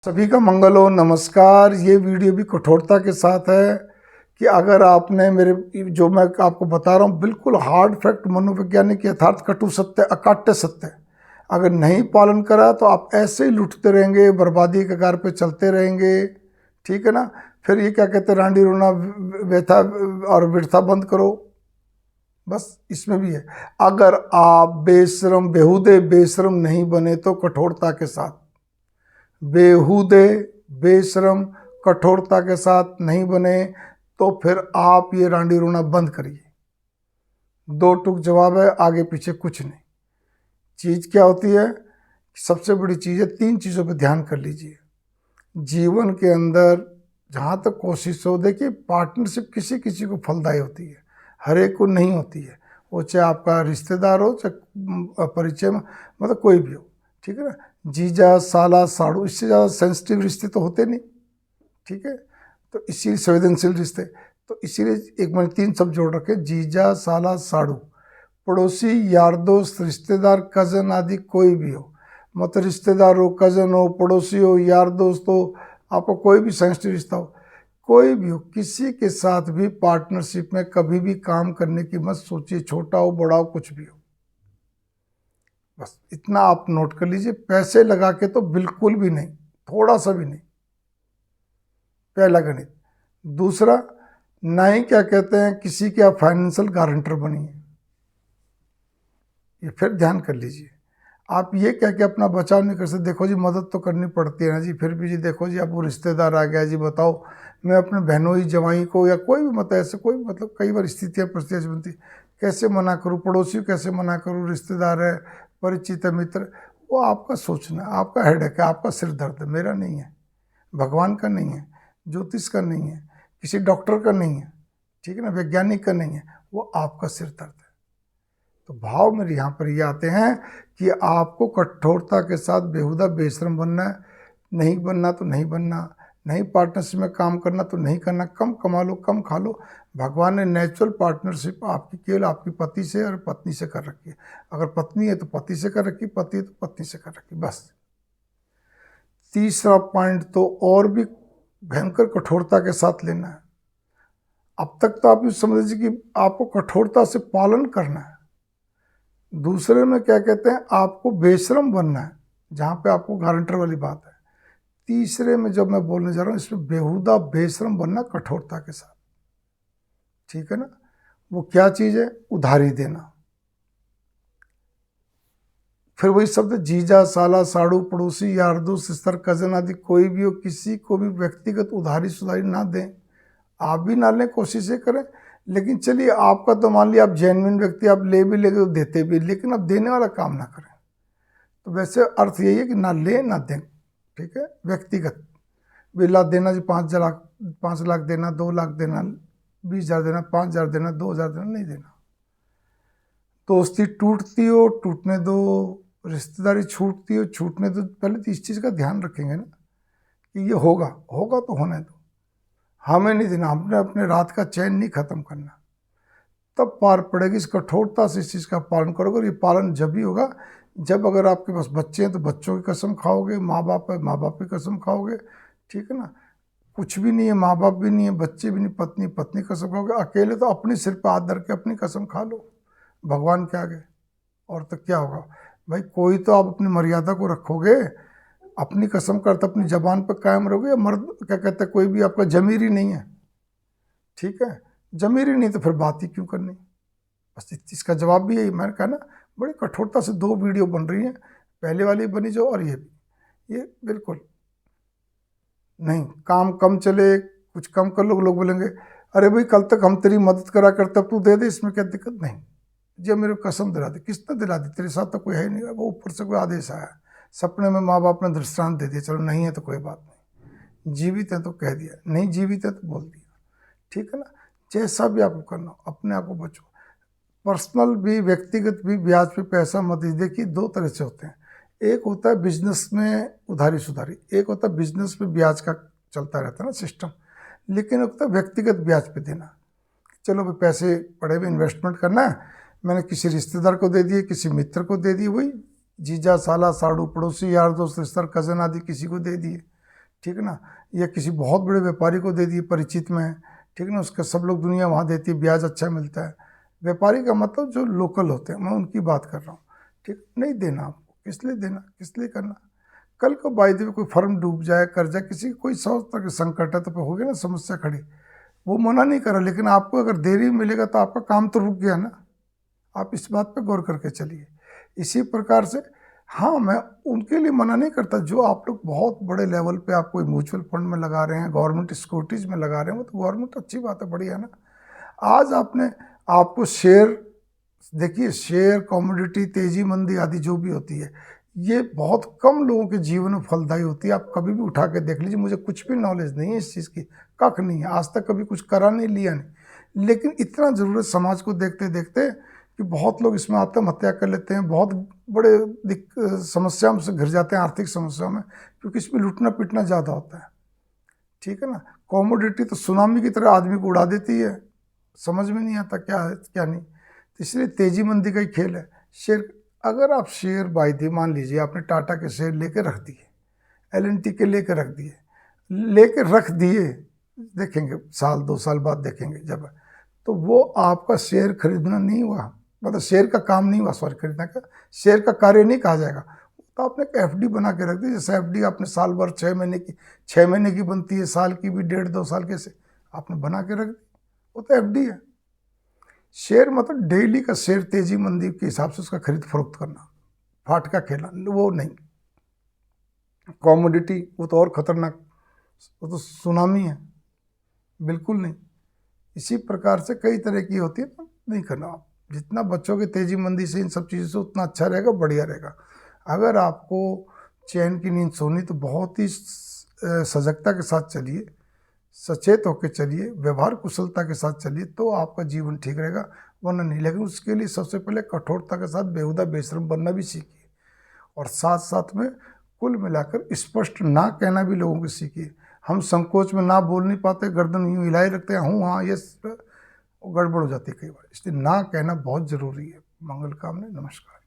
सभी का मंगल हो। नमस्कार। ये वीडियो भी कठोरता के साथ है कि अगर आपने मेरे जो मैं आपको बता रहा हूँ बिल्कुल हार्ड फैक्ट, मनोवैज्ञानिक यथार्थ, कटु सत्य, अकाट्य सत्य अगर नहीं पालन करा तो आप ऐसे ही लुटते रहेंगे, बर्बादी के कगार पे चलते रहेंगे। ठीक है ना। फिर ये क्या कहते हैं, रांडी रोना व्यथा और व्यर्था बंद करो। बस इसमें भी है, अगर आप बेशरम बेहुदे बेशरम नहीं बने तो कठोरता के साथ, बेहुदे बेशरम कठोरता के साथ नहीं बने तो फिर आप ये रांडी रोना बंद करिए। दो टूक जवाब है, आगे पीछे कुछ नहीं। चीज़ क्या होती है, सबसे बड़ी चीज़ है, तीन चीज़ों पे ध्यान कर लीजिए जीवन के अंदर। जहाँ तक कोशिश हो, देखिए पार्टनरशिप किसी किसी को फलदायी होती है, हर एक को नहीं होती है। वो चाहे आपका रिश्तेदार हो, चाहे परिचय में, मतलब कोई भी हो। ठीक है ना। जीजा साला साड़ू, इससे ज़्यादा सेंसिटिव रिश्ते तो होते नहीं। ठीक है। तो इसीलिए संवेदनशील रिश्ते, तो इसीलिए एक मैंने तीन शब्द जोड़ रखे, जीजा साला साड़ू। पड़ोसी, यार दोस्त, रिश्तेदार, कज़न आदि कोई भी हो, मतलब रिश्तेदार हो, कज़न हो, पड़ोसी हो, यार दोस्त हो, आपको कोई भी सेंसिटिव रिश्ता हो, कोई भी हो, किसी के साथ भी पार्टनरशिप में कभी भी काम करने की मत सोचिए, छोटा हो बड़ा हो कुछ भी हो। बस इतना आप नोट कर लीजिए। पैसे लगा के तो बिल्कुल भी नहीं, थोड़ा सा भी नहीं। पहला गणित। दूसरा, ना ही क्या कहते हैं किसी के आप फाइनेंशियल गारंटर बनिए। ये फिर ध्यान कर लीजिए। आप ये कह के अपना बचाव नहीं कर सकते, देखो जी मदद तो करनी पड़ती है ना जी, फिर भी जी देखो जी अब वो रिश्तेदार आ गया जी, बताओ मैं अपने बहनोई जवाई को या कोई भी, मतलब ऐसे कोई, मतलब कई बार स्थितियाँ परिस्थितियाँ बनती, कैसे मना करूँ, पड़ोसी को कैसे मना करूँ, रिश्तेदार है, परिचित है, मित्र। वो आपका सोचना, आपका हेडेक है, आपका सिर दर्द है, मेरा नहीं है, भगवान का नहीं है, ज्योतिष का नहीं है, किसी डॉक्टर का नहीं है, ठीक है ना, वैज्ञानिक का नहीं है, वो आपका सिर दर्द है। तो भाव मेरे यहाँ पर ये आते हैं कि आपको कठोरता के साथ बेहुदा बेशरम बनना है, नहीं बनना तो नहीं बनना, नहीं पार्टनरशिप में काम करना तो नहीं करना, कम कमा लो कम खा लो। भगवान ने नेचुरल पार्टनरशिप आपकी केवल आपकी पति से और पत्नी से कर रखी है। अगर पत्नी है तो पति से कर रखी, पति है तो पत्नी से कर रखी, बस। तीसरा पॉइंट तो और भी भयंकर कठोरता के साथ लेना है। अब तक तो आप ये समझ लीजिए कि आपको कठोरता से पालन करना है। दूसरे में क्या कहते हैं, आपको बेशरम बनना है, जहाँ पे आपको गारंटर वाली बात है। तीसरे में जब मैं बोलने जा रहा हूँ, इसमें बेहुदा बेशरम बनना कठोरता के साथ। ठीक है ना। वो क्या चीज़ है, उधारी देना। फिर वही शब्द, जीजा साला साड़ू, पड़ोसी, यार दोस्त, सिस्टर, कजन आदि कोई भी हो, किसी को भी व्यक्तिगत उधारी सुधारी ना दें। आप भी ना लें, कोशिश करें। लेकिन चलिए आपका तो मान लिया आप जेन्युइन व्यक्ति, आप ले भी लेंगे तो देते भी, लेकिन आप देने वाला काम ना करें। तो वैसे अर्थ यही है कि ना ले ना दें। ठीक है। व्यक्तिगत बिला देना जी, 5 लाख देना, 2 लाख देना, 20,000 देना, 5,000 देना, 2,000 देना, नहीं देना। दोस्ती टूटती हो टूटने दो, रिश्तेदारी छूटती हो छूटने दो। पहले तो इस चीज़ का ध्यान रखेंगे ना कि ये होगा, होगा तो होने दो, हमें नहीं देना, हमने अपने रात का चैन नहीं खत्म करना। तब पार पड़ेगी। इस कठोरता से इस चीज़ का पालन करोगे। ये पालन जब भी होगा जब अगर आपके पास बच्चे हैं तो बच्चों की कसम खाओगे, माँ बाप है माँ बाप की कसम खाओगे। ठीक है ना। कुछ भी नहीं है, माँ बाप भी नहीं है, बच्चे भी नहीं, पत्नी पत्नी कसम खाओगे। अकेले तो अपने सिर पर हाथ धर के अपनी कसम खा लो भगवान के आगे। और तो क्या होगा भाई, कोई तो आप अपनी मर्यादा को रखोगे, अपनी कसम करते अपनी जबान पर कायम रहोगे। या मर्द क्या कहते हैं, कोई भी आपका जमीर ही नहीं है। ठीक है। जमीर ही नहीं तो फिर बात ही क्यों करनी। बस इसका जवाब भी यही, मैंने कहा ना, बड़ी कठोरता से 2 वीडियो बन रही हैं, पहले वाली बनी जो और ये भी, ये बिल्कुल नहीं। काम कम चले, कुछ कम कर लो, लोग बोलेंगे अरे भाई कल तक हम तेरी मदद करा करते, अब तू दे दे, इसमें क्या दिक्कत। नहीं, जब मेरे को कसम दिला दी, किसने दिला दी, तेरे साथ तो कोई है ही नहीं, वो ऊपर से कोई आदेश आया, सपने में माँ बाप ने दृष्टांत दे दिया, चलो नहीं है तो कोई बात नहीं, जीवित है तो कह दिया, नहीं जीवित है तो बोल दिया। ठीक है ना। जैसा भी आपको करना हो, अपने आप को बचो। पर्सनल भी व्यक्तिगत भी ब्याज पे पैसा मत दीजिए। देखिए 2 तरह से होते हैं, एक होता है बिजनेस में उधारी सुधारी, एक होता है बिजनेस पे ब्याज का चलता रहता है ना सिस्टम, लेकिन एक होता है व्यक्तिगत ब्याज पे देना। चलो भाई पैसे पड़े हुए, इन्वेस्टमेंट करना है, मैंने किसी रिश्तेदार को दे दिए, किसी मित्र को दे दिए, वही जीजा साला साड़ू, पड़ोसी, यार दोस्त, रिश्तेदार, कज़न आदि किसी को दे दिए। ठीक है ना, या किसी बहुत बड़े व्यापारी को दे दिए, परिचित में है, ठीक है ना, उसका सब लोग दुनिया वहाँ देती है, ब्याज अच्छा मिलता है। व्यापारी का मतलब जो लोकल होते हैं, मैं उनकी बात कर रहा हूँ। ठीक, नहीं देना आपको, किस लिए देना, किस लिए करना। कल को बाई द वे कोई फर्म डूब जाए, कर्जा किसी कोई सौ तरह के संकट है, तो फिर हो गया ना समस्या खड़ी। वो मना नहीं कर रहा, लेकिन आपको अगर देरी मिलेगा तो आपका काम तो रुक गया ना। आप इस बात पे गौर करके चलिए। इसी प्रकार से हाँ, मैं उनके लिए मना नहीं करता जो आप लोग बहुत बड़े लेवल पे आप कोई म्यूचुअल फंड में लगा रहे हैं, गवर्नमेंट सिक्योरिटीज़ में लगा रहे हैं, वो तो गवर्नमेंट अच्छी बात है, बढ़िया है ना। आज आपको शेयर, देखिए शेयर, कमोडिटी, तेजी मंदी आदि जो भी होती है, ये बहुत कम लोगों के जीवन में फलदायी होती है। आप कभी भी उठा के देख लीजिए, मुझे कुछ भी नॉलेज नहीं है इस चीज़ की, कख नहीं है, आज तक कभी कुछ करा नहीं, लिया नहीं, लेकिन इतना ज़रूर है समाज को देखते देखते कि बहुत लोग इसमें आत्महत्या कर लेते हैं, बहुत बड़े समस्याओं से घिर जाते हैं, आर्थिक समस्याओं में, क्योंकि इसमें लूटना पीटना ज़्यादा होता है। ठीक है ना, कॉमोडिटी तो सुनामी की तरह आदमी को उड़ा देती है, समझ में नहीं आता क्या है क्या नहीं। तो इसलिए तेजी मंदी का ही खेल है। शेयर, अगर आप शेयर बाई दिए, मान लीजिए आपने टाटा के शेयर लेके रख दिए, LNT के लेके रख दिए, देखेंगे साल 2 साल बाद देखेंगे जब, तो वो आपका शेयर खरीदना नहीं हुआ, मतलब शेयर का काम नहीं हुआ, सॉरी, खरीदना का, शेयर का कार्य नहीं कहा जाएगा। तो आपने एक FD बना के रख दी, जैसे FD आपने साल भर 6 महीने की बनती है, साल की भी 1.5-2 साल के से आपने बना के रख दी, वो तो FD है। शेयर मतलब डेली का शेयर, तेजी मंदी के हिसाब से उसका खरीद फरोख्त करना, फाटका खेलना, वो नहीं। कॉमोडिटी वो तो और खतरनाक, वो तो सुनामी है, बिल्कुल नहीं। इसी प्रकार से कई तरह की होती है, तो नहीं करना। आप जितना बच्चों की तेजी मंदी से, इन सब चीज़ों से, उतना अच्छा रहेगा, बढ़िया रहेगा। अगर आपको चैन की नींद सोनी तो बहुत ही सजगता के साथ चलिए, सचेत होकर चलिए, व्यवहार कुशलता के साथ चलिए, तो आपका जीवन ठीक रहेगा, वरना नहीं। लेकिन उसके लिए सबसे पहले कठोरता के साथ बेहुदा बेशर्म बनना भी सीखिए, और साथ साथ में कुल मिलाकर स्पष्ट ना कहना भी लोगों को सीखिए। हम संकोच में ना बोल नहीं पाते, गर्दन यूँ हिलाए रखते हैं, हूँ हाँ यस, गड़बड़ हो जाती है कई बार, इसलिए ना कहना बहुत ज़रूरी है। मंगल कामना, नमस्कार।